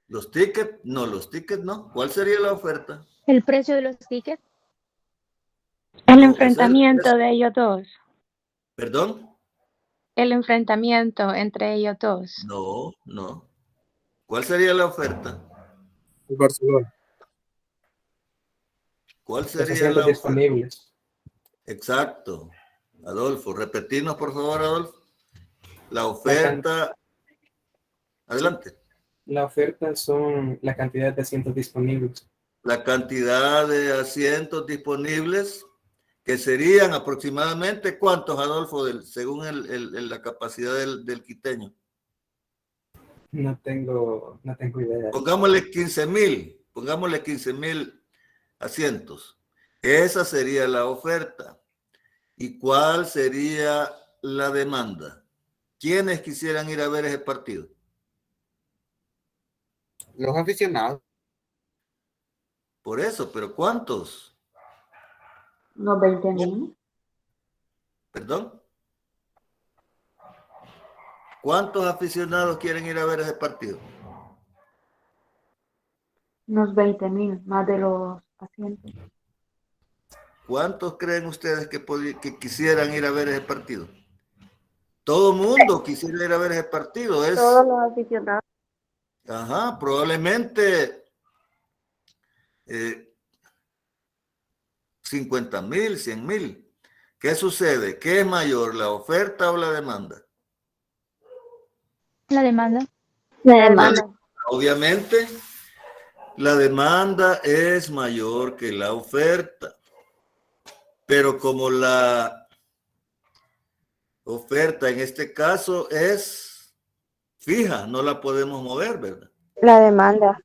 S2: ¿Los tickets? No, los tickets no. ¿Cuál sería la oferta?
S8: El precio de los tickets.
S10: El enfrentamiento de ellos dos.
S2: ¿Perdón?
S10: El enfrentamiento entre ellos dos.
S2: No. ¿Cuál sería la oferta?
S9: El Barcelona.
S2: ¿Cuál
S9: Los
S2: sería
S9: asientos
S2: la oferta?
S9: disponibles.
S2: Exacto. Adolfo, repetirnos por favor, Adolfo. La oferta. Adelante.
S9: La oferta son la cantidad de asientos disponibles.
S2: La cantidad de asientos disponibles, que serían aproximadamente ¿cuántos, Adolfo, según la capacidad del quiteño?
S9: No tengo idea.
S2: Pongámosle 15,000 asientos. Esa sería la oferta. ¿Y cuál sería la demanda? ¿Quiénes quisieran ir a ver ese partido?
S1: Los aficionados.
S2: Por eso, pero ¿cuántos?
S5: Unos 20,000.
S2: ¿Perdón? ¿Cuántos aficionados quieren ir a ver ese partido?
S5: Unos 20,000, más de los asientos.
S2: ¿Cuántos creen ustedes que quisieran ir a ver ese partido? Todo el mundo quisiera ir a ver ese partido.
S5: Todos los aficionados.
S2: Ajá, probablemente 50,000, 100,000. ¿Qué sucede? ¿Qué es mayor, la oferta o la demanda?
S8: La demanda.
S5: La demanda.
S2: Obviamente, la demanda es mayor que la oferta. Pero como la oferta en este caso es fija, no la podemos mover, ¿verdad?
S10: La demanda.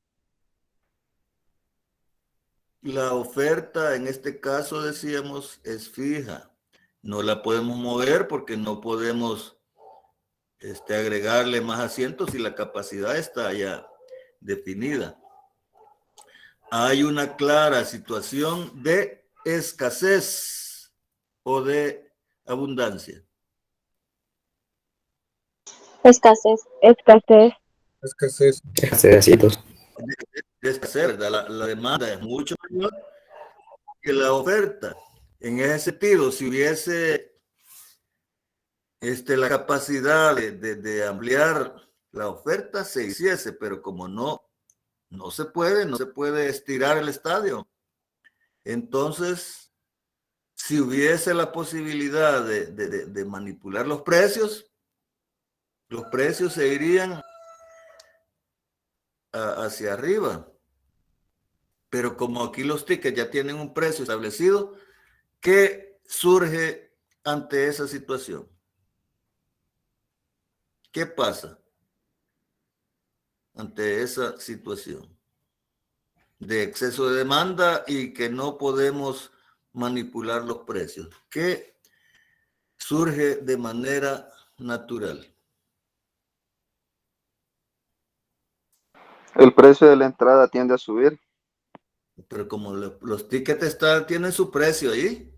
S2: La oferta en este caso, decíamos, es fija. No la podemos mover porque no podemos agregarle más asientos y la capacidad está ya definida. Hay una clara situación de escasez o de abundancia.
S10: Escasez.
S9: Escasez de asientos.
S2: De escasez, ¿verdad? La demanda es mucho mayor que la oferta. En ese sentido, si hubiese la capacidad de ampliar la oferta, se hiciese, pero como no se puede estirar el estadio. Entonces, si hubiese la posibilidad de manipular los precios se irían hacia arriba. Pero como aquí los tickets ya tienen un precio establecido, ¿qué surge ante esa situación? ¿Qué pasa ante esa situación de exceso de demanda y que no podemos manipular los precios? ¿Qué surge de manera natural?
S11: El precio de la entrada tiende a subir.
S2: Pero como los tickets tienen su precio ahí,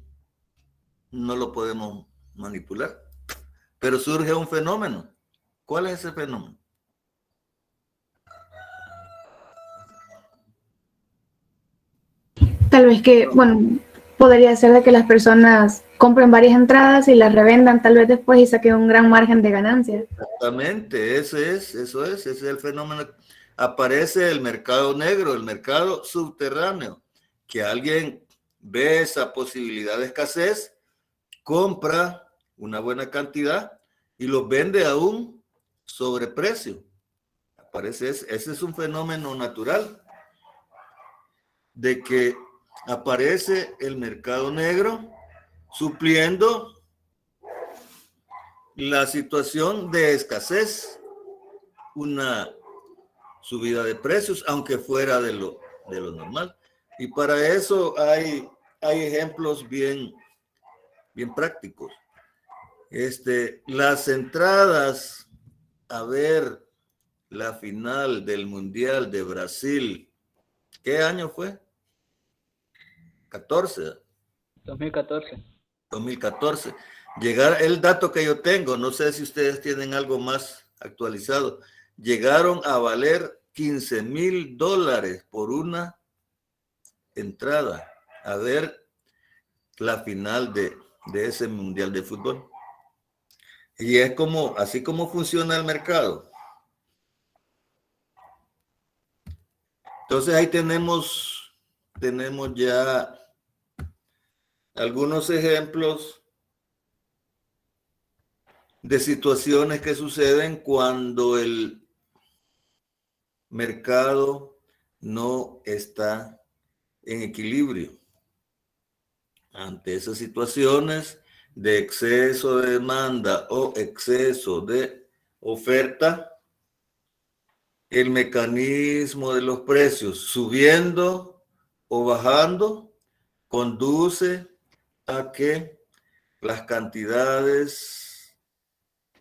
S2: no lo podemos manipular. Pero surge un fenómeno. ¿Cuál es ese fenómeno?
S7: Tal vez que, bueno, podría ser de que las personas compren varias entradas y las revendan tal vez después y saquen un gran margen de ganancia.
S2: Exactamente, eso es, ese es el fenómeno. Aparece el mercado negro, el mercado subterráneo, que alguien ve esa posibilidad de escasez, compra una buena cantidad y los vende a un sobreprecio. Aparece, ese es un fenómeno natural de que aparece el mercado negro supliendo la situación de escasez, una subida de precios, aunque fuera de lo normal. Y para eso hay ejemplos bien prácticos. Las entradas a ver la final del Mundial de Brasil, ¿qué año fue? 2014. Llegar, el dato que yo tengo, no sé si ustedes tienen algo más actualizado, llegaron a valer $15,000 por una entrada a ver la final de ese mundial de fútbol. Y es como, así como funciona el mercado. Entonces ahí tenemos ya algunos ejemplos de situaciones que suceden cuando el mercado no está en equilibrio. Ante esas situaciones de exceso de demanda o exceso de oferta, el mecanismo de los precios subiendo o bajando conduce a que las cantidades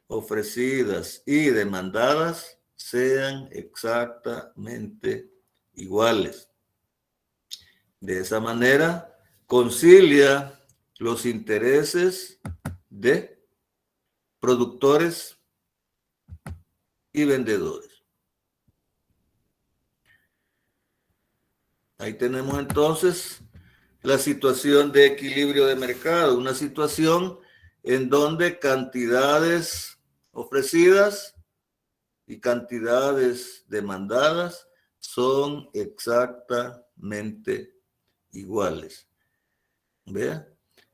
S2: ofrecidas y demandadas sean exactamente iguales. De esa manera, concilia los intereses de productores y vendedores. Ahí tenemos entonces la situación de equilibrio de mercado, una situación en donde cantidades ofrecidas y cantidades demandadas son exactamente iguales. ¿Vea?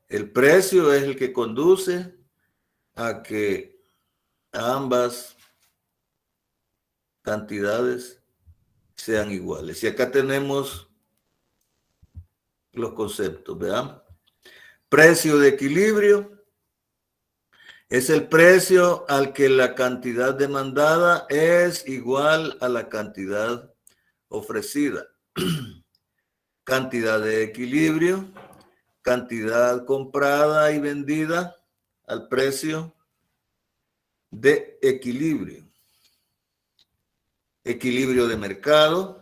S2: El precio es el que conduce a que ambas cantidades sean iguales. Y acá tenemos los conceptos, vean. Precio de equilibrio es el precio al que la cantidad demandada es igual a la cantidad ofrecida. Cantidad de equilibrio, cantidad comprada y vendida al precio de equilibrio. Equilibrio de mercado.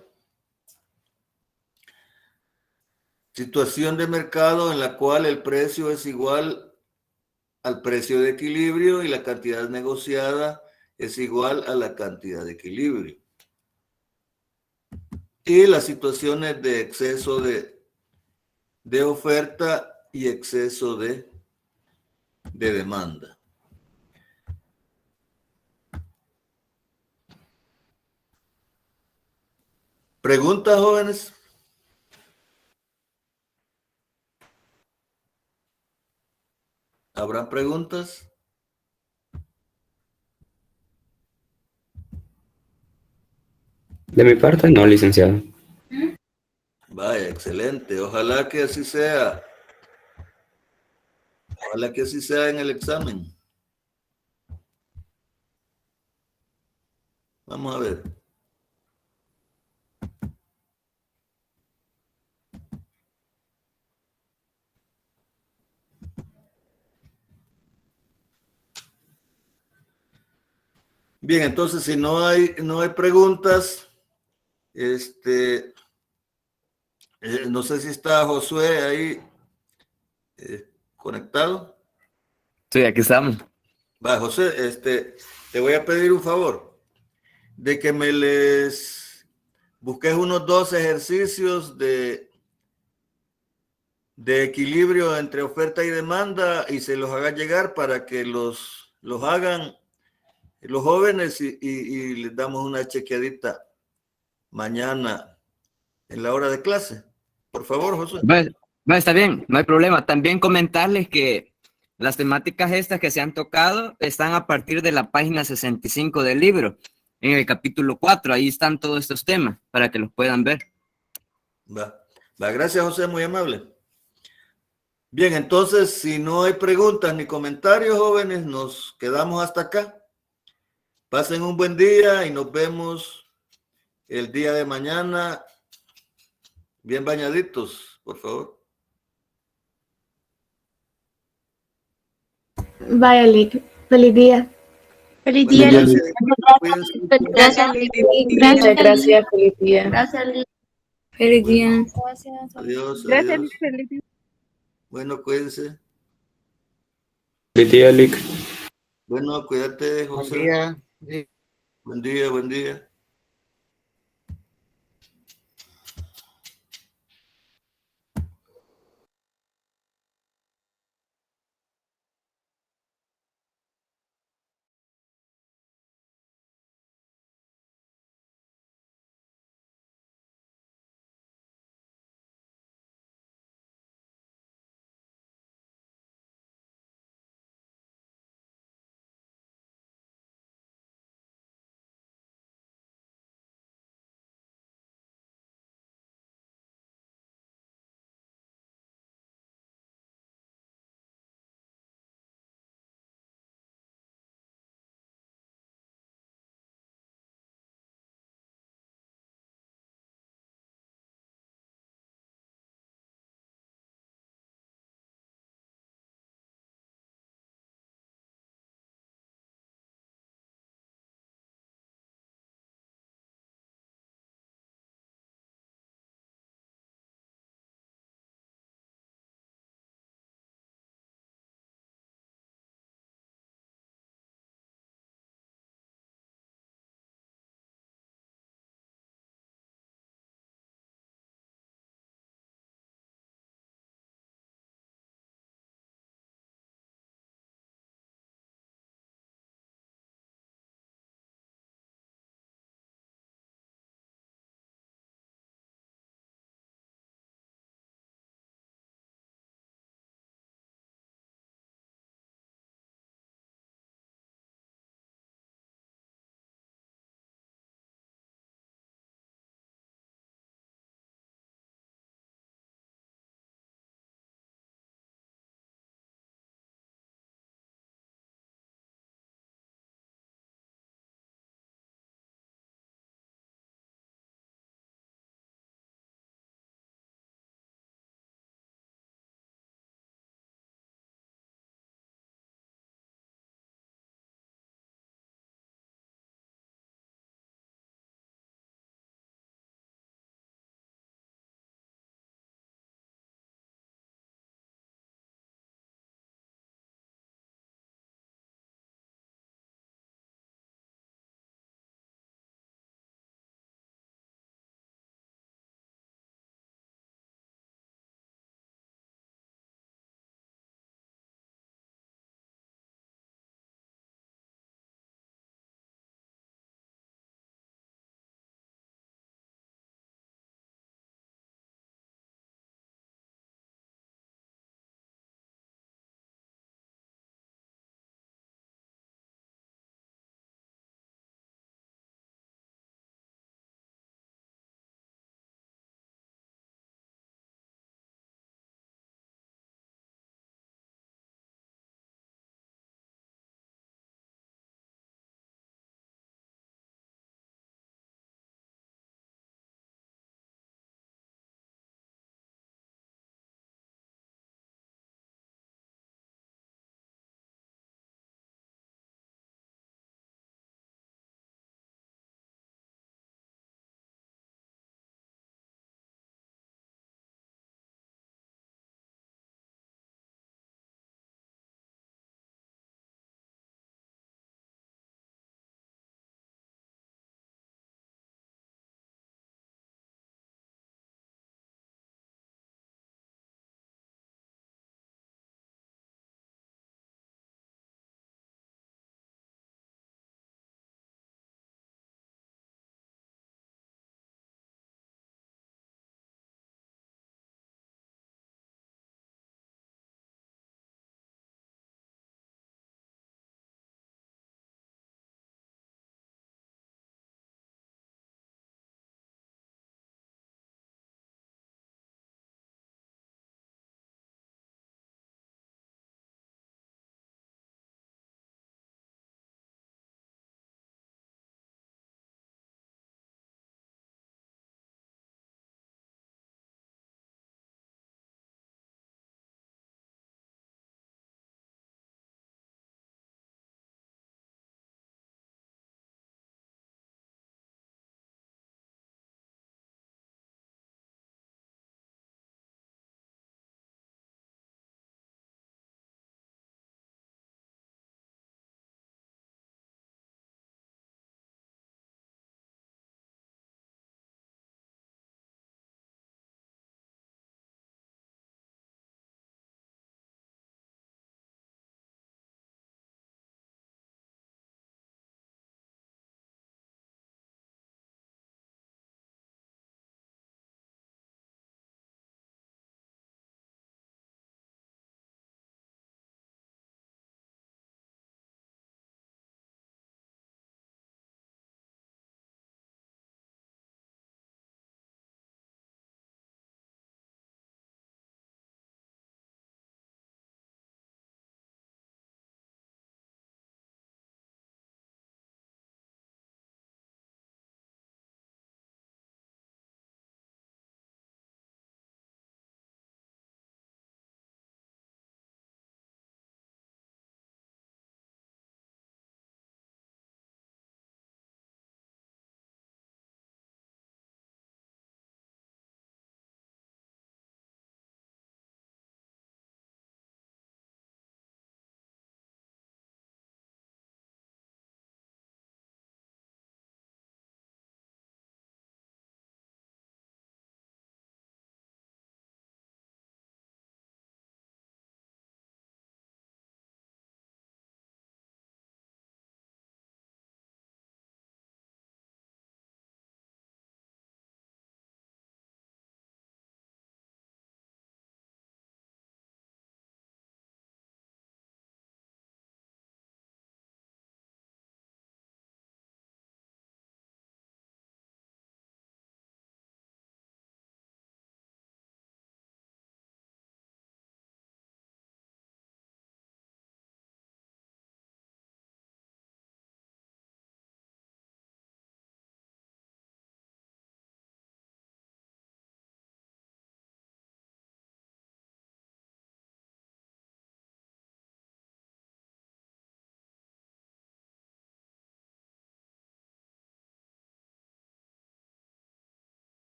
S2: Situación de mercado en la cual el precio es igual al precio de equilibrio y la cantidad negociada es igual a la cantidad de equilibrio. Y las situaciones de exceso de oferta y exceso de demanda. ¿Preguntas, jóvenes? ¿Habrán preguntas?
S12: De mi parte, no, licenciado.
S2: Vaya, excelente. Ojalá que así sea. Ojalá que así sea en el examen. Vamos a ver. Bien, entonces si no hay preguntas, no sé si está Josué ahí conectado.
S13: Sí, aquí estamos.
S2: Va, José, te voy a pedir un favor de que me les busques unos 2 ejercicios de equilibrio entre oferta y demanda y se los haga llegar para que los hagan los jóvenes y les damos una chequeadita mañana en la hora de clase. Por favor, José.
S13: Está bien, no hay problema. También comentarles que las temáticas estas que se han tocado están a partir de la página 65 del libro, en el capítulo 4. Ahí están todos estos temas para que los puedan ver.
S2: Va, gracias, José, muy amable. Bien, entonces, si no hay preguntas ni comentarios, jóvenes, nos quedamos hasta acá. Pasen un buen día y nos vemos el día de mañana. Bien bañaditos, por favor.
S7: Vaya, Lick. Feliz día.
S4: Feliz día, Lick.
S5: Gracias,
S4: Gracias, feliz día.
S5: Gracias, Lick.
S4: Feliz día.
S7: Gracias.
S2: Adiós,
S6: Gracias,
S2: adiós.
S6: Felipe.
S2: Bueno, cuídense.
S12: Feliz día, Lick.
S2: Bueno, cuídate, José.
S1: Buen día.
S2: Buen día, buen día.